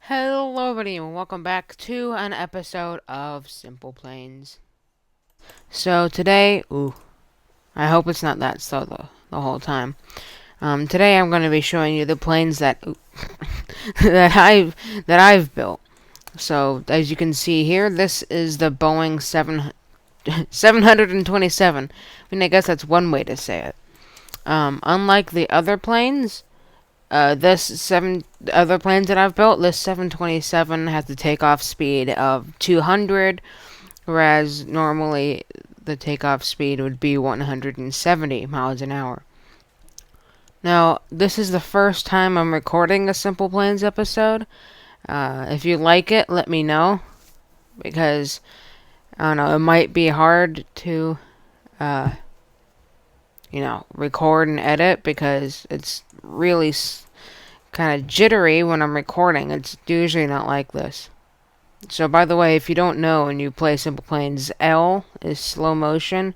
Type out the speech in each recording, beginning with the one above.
Hello everybody and welcome back to an episode of Simple Planes. So today, I hope it's not that slow the whole time. Today I'm going to be showing you the planes that that I've built. So as you can see here, this is the Boeing 727. I mean, I guess that's one way to say it. Unlike the other planes, the other planes that I've built, this 727 has a takeoff speed of 200, whereas normally the takeoff speed would be 170 miles an hour. Now, this is the first time I'm recording a Simple Planes episode. If you like it, let me know, because, I don't know, it might be hard to, record and edit, because it's really kind of jittery when I'm recording. It's usually not like this. So, by the way, if you don't know and you play Simple Planes, L is slow motion,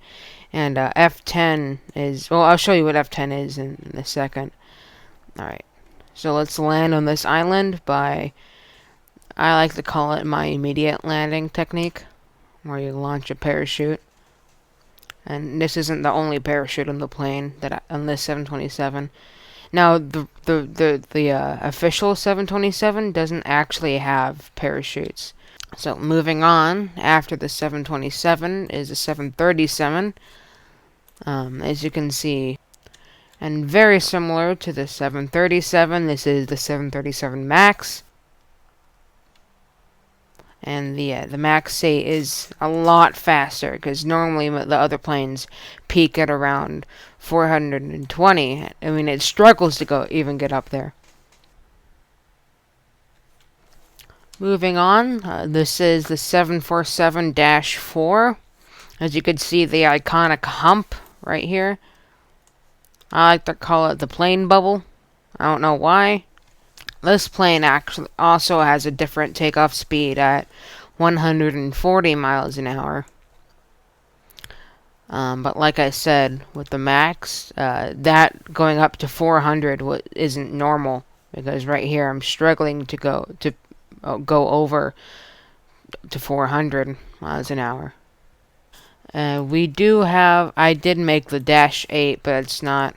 and F10 is... Well, I'll show you what F10 is in a second. Alright, so let's land on this island by... I like to call it my immediate landing technique, where you launch a parachute. And this isn't the only parachute on the plane, on this 727. Now, the official 727 doesn't actually have parachutes. So, moving on, after the 727 is the 737, as you can see. And very similar to the 737, this is the 737 MAX. And the MAX 8 is a lot faster, because normally the other planes peak at around 420. I mean, it struggles to even get up there. Moving on, this is the 747-4. As you can see, the iconic hump right here. I like to call it the plane bubble. I don't know why. This plane actually also has a different takeoff speed at 140 miles an hour. But like I said, with the MAX, that going up to 400 isn't normal, because right here I'm struggling to go over to 400 miles an hour. I did make the Dash 8, but it's not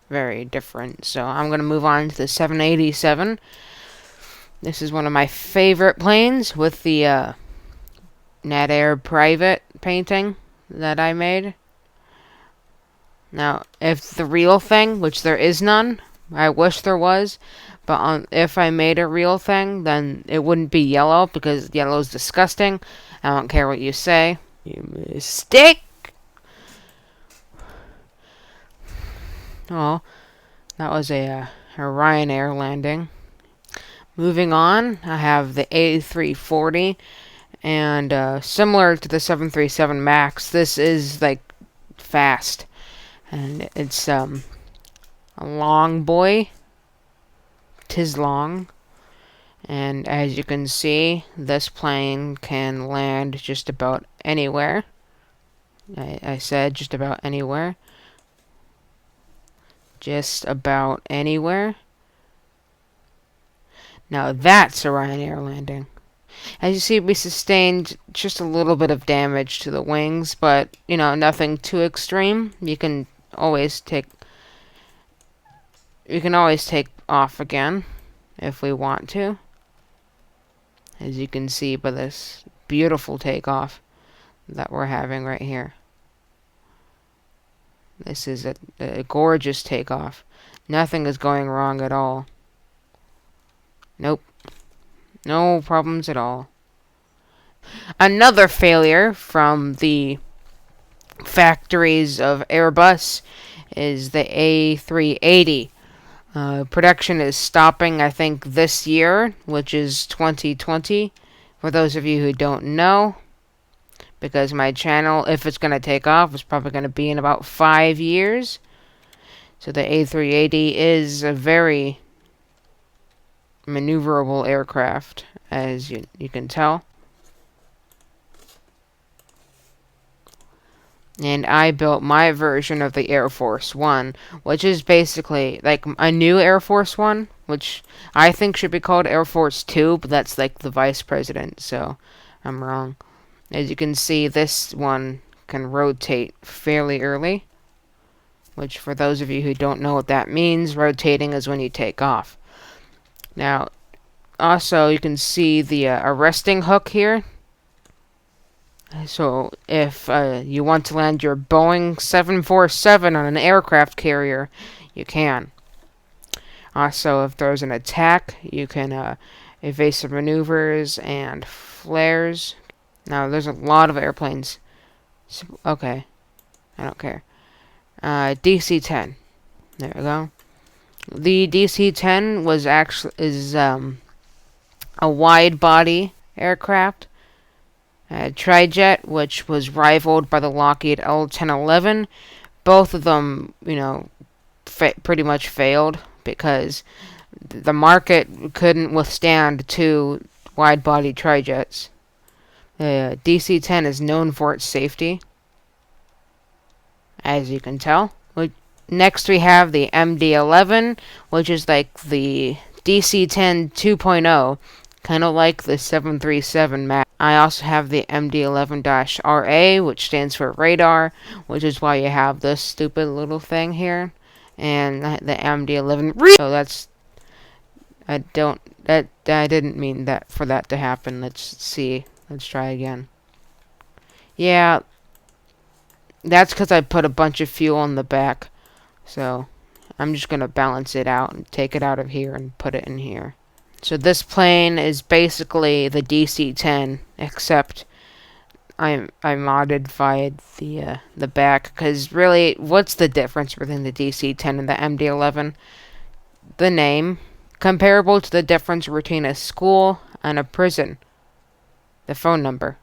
very different. So I'm going to move on to the 787. This is one of my favorite planes, with the Nat Air private painting that I made. Now, if the real thing, which there is none, I wish there was, but if I made a real thing, then it wouldn't be yellow, because yellow is disgusting. I don't care what you say. You mistake! Oh, that was a Ryanair landing. Moving on, I have the A340, and similar to the 737 MAX, this is like fast, and it's a long boy. 'Tis long, and as you can see, this plane can land just about anywhere. I said just about anywhere. Just about anywhere. Now that's a Ryanair landing. As you see, we sustained just a little bit of damage to the wings, but, nothing too extreme. You can always take off again if we want to. As you can see by this beautiful takeoff that we're having right here. This is a gorgeous takeoff. Nothing is going wrong at all. Nope. No problems at all. Another failure from the factories of Airbus is the A380. Production is stopping, I think, this year, which is 2020. For those of you who don't know, because my channel, if it's going to take off, is probably going to be in about 5 years. So the A380 is a very maneuverable aircraft, as you can tell. And I built my version of the Air Force One, which is basically like a new Air Force One, which I think should be called Air Force Two, but that's like the vice president, so I'm wrong. As you can see, this one can rotate fairly early, which for those of you who don't know what that means, rotating is when you take off. Now, also you can see the arresting hook here. So if you want to land your Boeing 747 on an aircraft carrier, you can. Also, if there's an attack, you can evasive maneuvers and flares. Now, there's a lot of airplanes. Okay, I don't care. DC-10. There we go. The DC-10 was is a wide body aircraft. Trijet, which was rivaled by the Lockheed L-1011. Both of them, pretty much failed because the market couldn't withstand two wide-body trijets. The DC-10 is known for its safety, as you can tell. Next, we have the MD-11, which is like the DC-10 2.0, kind of like the 737 MAX. I also have the MD-11-RA, which stands for radar, which is why you have this stupid little thing here. And the MD-11. So that's... I didn't mean that for that to happen. Let's see. Let's try again. Yeah, that's because I put a bunch of fuel in the back. So I'm just going to balance it out and take it out of here and put it in here. So this plane is basically the DC-10, except I modified the back, because really, what's the difference between the DC-10 and the MD-11? The name, comparable to the difference between a school and a prison. The phone number.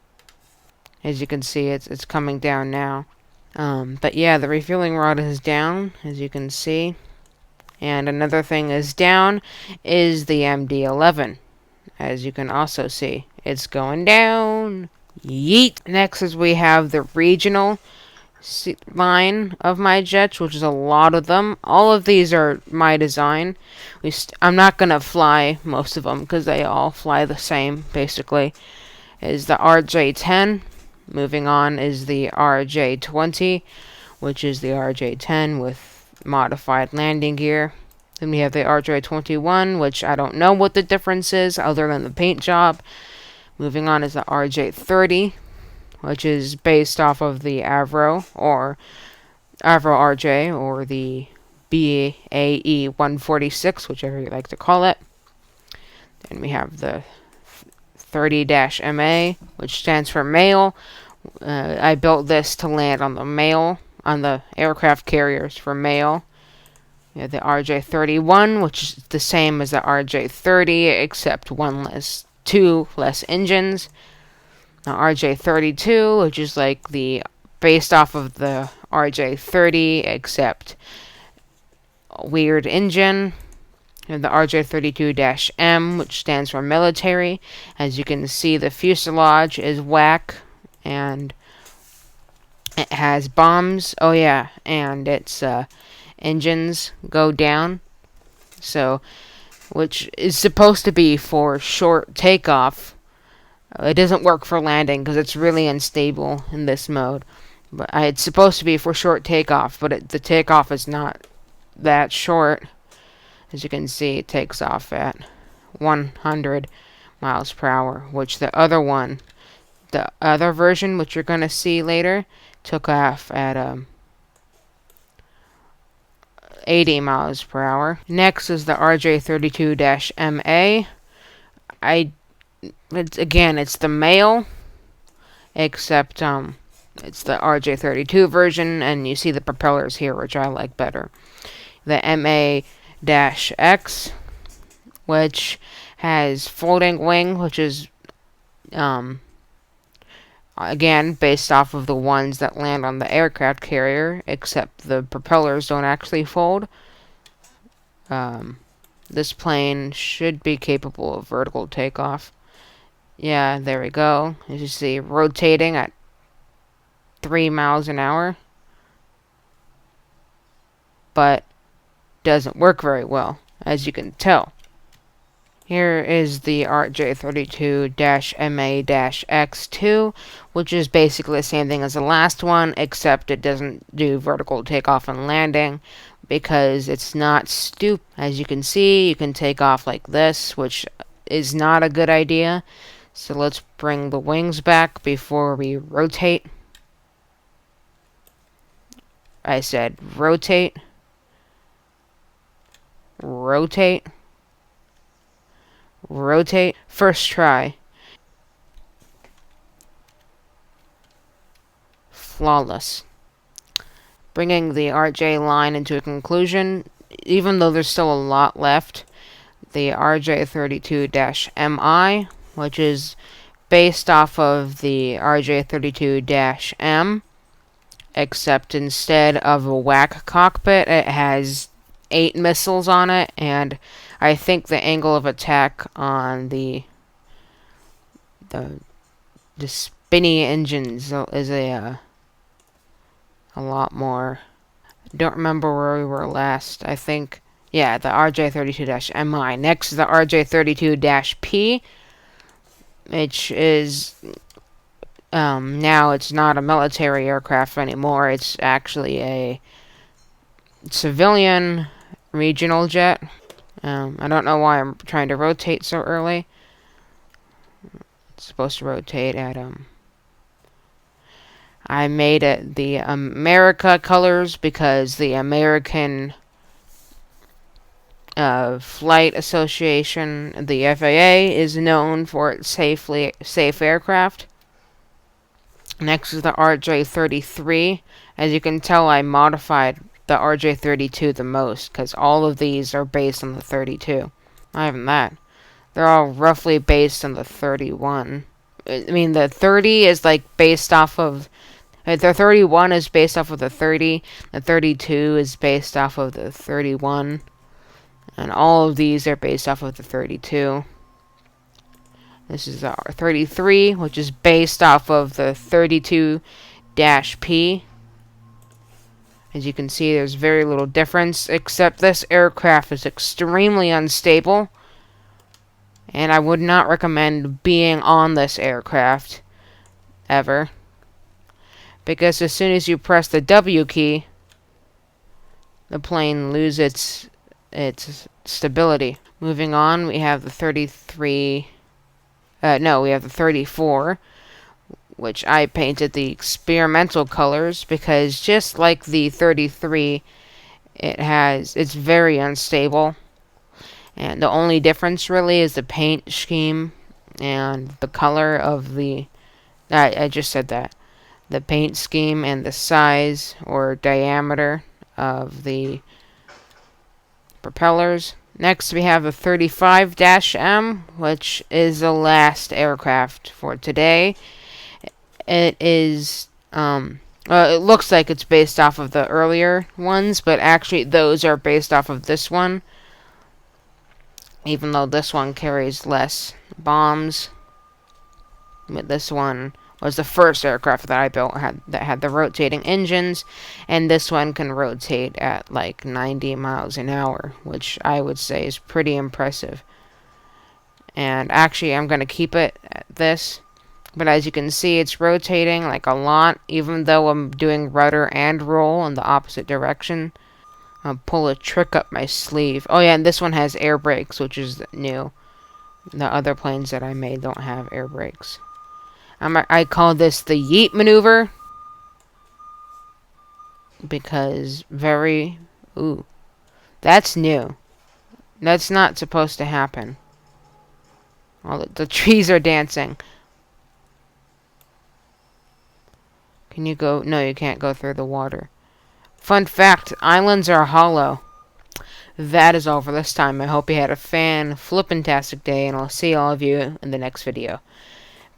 As you can see, it's coming down now. But yeah, the refueling rod is down, as you can see. And another thing is down is the MD-11. As you can also see, it's going down. Yeet! Next is we have the regional line of my jets, which is a lot of them. All of these are my design. I'm not going to fly most of them because they all fly the same, basically. Is the RJ-10. Moving on is the RJ-20, which is the RJ-10 with modified landing gear. Then we have the RJ-21, which I don't know what the difference is other than the paint job. Moving on is the RJ-30, which is based off of the Avro RJ, or the BAE 146, whichever you like to call it. Then we have the 30-MA, which stands for male. I built this to land on the aircraft carriers for male. You have the RJ-31, which is the same as the RJ-30, except two less engines. The RJ-32, which is like based off of the RJ-30, except a weird engine. And the RJ-32-M, which stands for military. As you can see, the fuselage is whack, and it has bombs. Oh yeah, and its engines go down. So, which is supposed to be for short takeoff. It doesn't work for landing because it's really unstable in this mode. But it's supposed to be for short takeoff, but the takeoff is not that short. As you can see, it takes off at 100 miles per hour, which the other version, which you're going to see later, took off at 80 miles per hour. Next is the RJ-32-MA. It's the male, except it's the RJ-32 version, and you see the propellers here, which I like better. The MA-X, which has floating wing, which is again based off of the ones that land on the aircraft carrier, except the propellers don't actually fold. This plane should be capable of vertical takeoff. Yeah, there we go. As you see, rotating at 3 miles an hour, but doesn't work very well, as you can tell. Here is the RJ32-MA-X2, which is basically the same thing as the last one, except it doesn't do vertical takeoff and landing because it's not stoop. As you can see, you can take off like this, which is not a good idea. So let's bring the wings back before we rotate. I said rotate. Rotate. Rotate. First try. Flawless. Bringing the RJ line into a conclusion, even though there's still a lot left, the RJ32-MI, which is based off of the RJ32-M, except instead of a whack cockpit, it has 8 missiles on it, and I think the angle of attack on the spinny engines is a lot more. I don't remember where we were last. I think, yeah, the RJ32-MI. Next is the RJ32-P, which is now it's not a military aircraft anymore. It's actually a civilian regional jet. I don't know why I'm trying to rotate so early. It's supposed to rotate at I made it the America colors because the American Flight Association, the FAA, is known for its safe aircraft. Next is the RJ33. As you can tell, I modified the RJ32 the most because all of these are based on the 32. Not even that. They're all roughly based on the 31. I mean, the 30 is like based off of. The 31 is based off of the 30. The 32 is based off of the 31. And all of these are based off of the 32. This is our 33, which is based off of the 32-P. As you can see, there's very little difference, except this aircraft is extremely unstable. And I would not recommend being on this aircraft ever. Because as soon as you press the W key, the plane loses its stability. Moving on, we have the 33... we have the 34, which I painted the experimental colors because just like the 33, it's very unstable. And the only difference really is the paint scheme and the color of the... I just said that. The paint scheme and the size or diameter of the propellers. Next we have the 35-M, which is the last aircraft for today. It is, it looks like it's based off of the earlier ones, but actually those are based off of this one. Even though this one carries less bombs. But this one was the first aircraft that I built that had the rotating engines, and this one can rotate at like 90 miles an hour, which I would say is pretty impressive. And actually, I'm going to keep it at this, but as you can see, it's rotating like a lot, even though I'm doing rudder and roll in the opposite direction. I'll pull a trick up my sleeve. Oh yeah, and this one has air brakes, which is new. The other planes that I made don't have air brakes. I call this the yeet maneuver because ooh, that's new. That's not supposed to happen. Well, the trees are dancing. Can you go? No, you can't go through the water. Fun fact, islands are hollow. That is all for this time. I hope you had a flippin-tastic day, and I'll see all of you in the next video.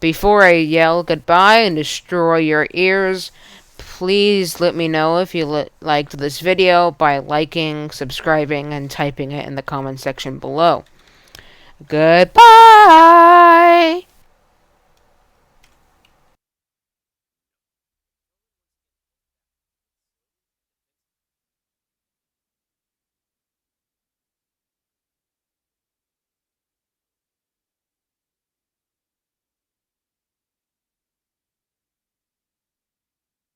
Before I yell goodbye and destroy your ears, please let me know if you liked this video by liking, subscribing, and typing it in the comment section below. Goodbye!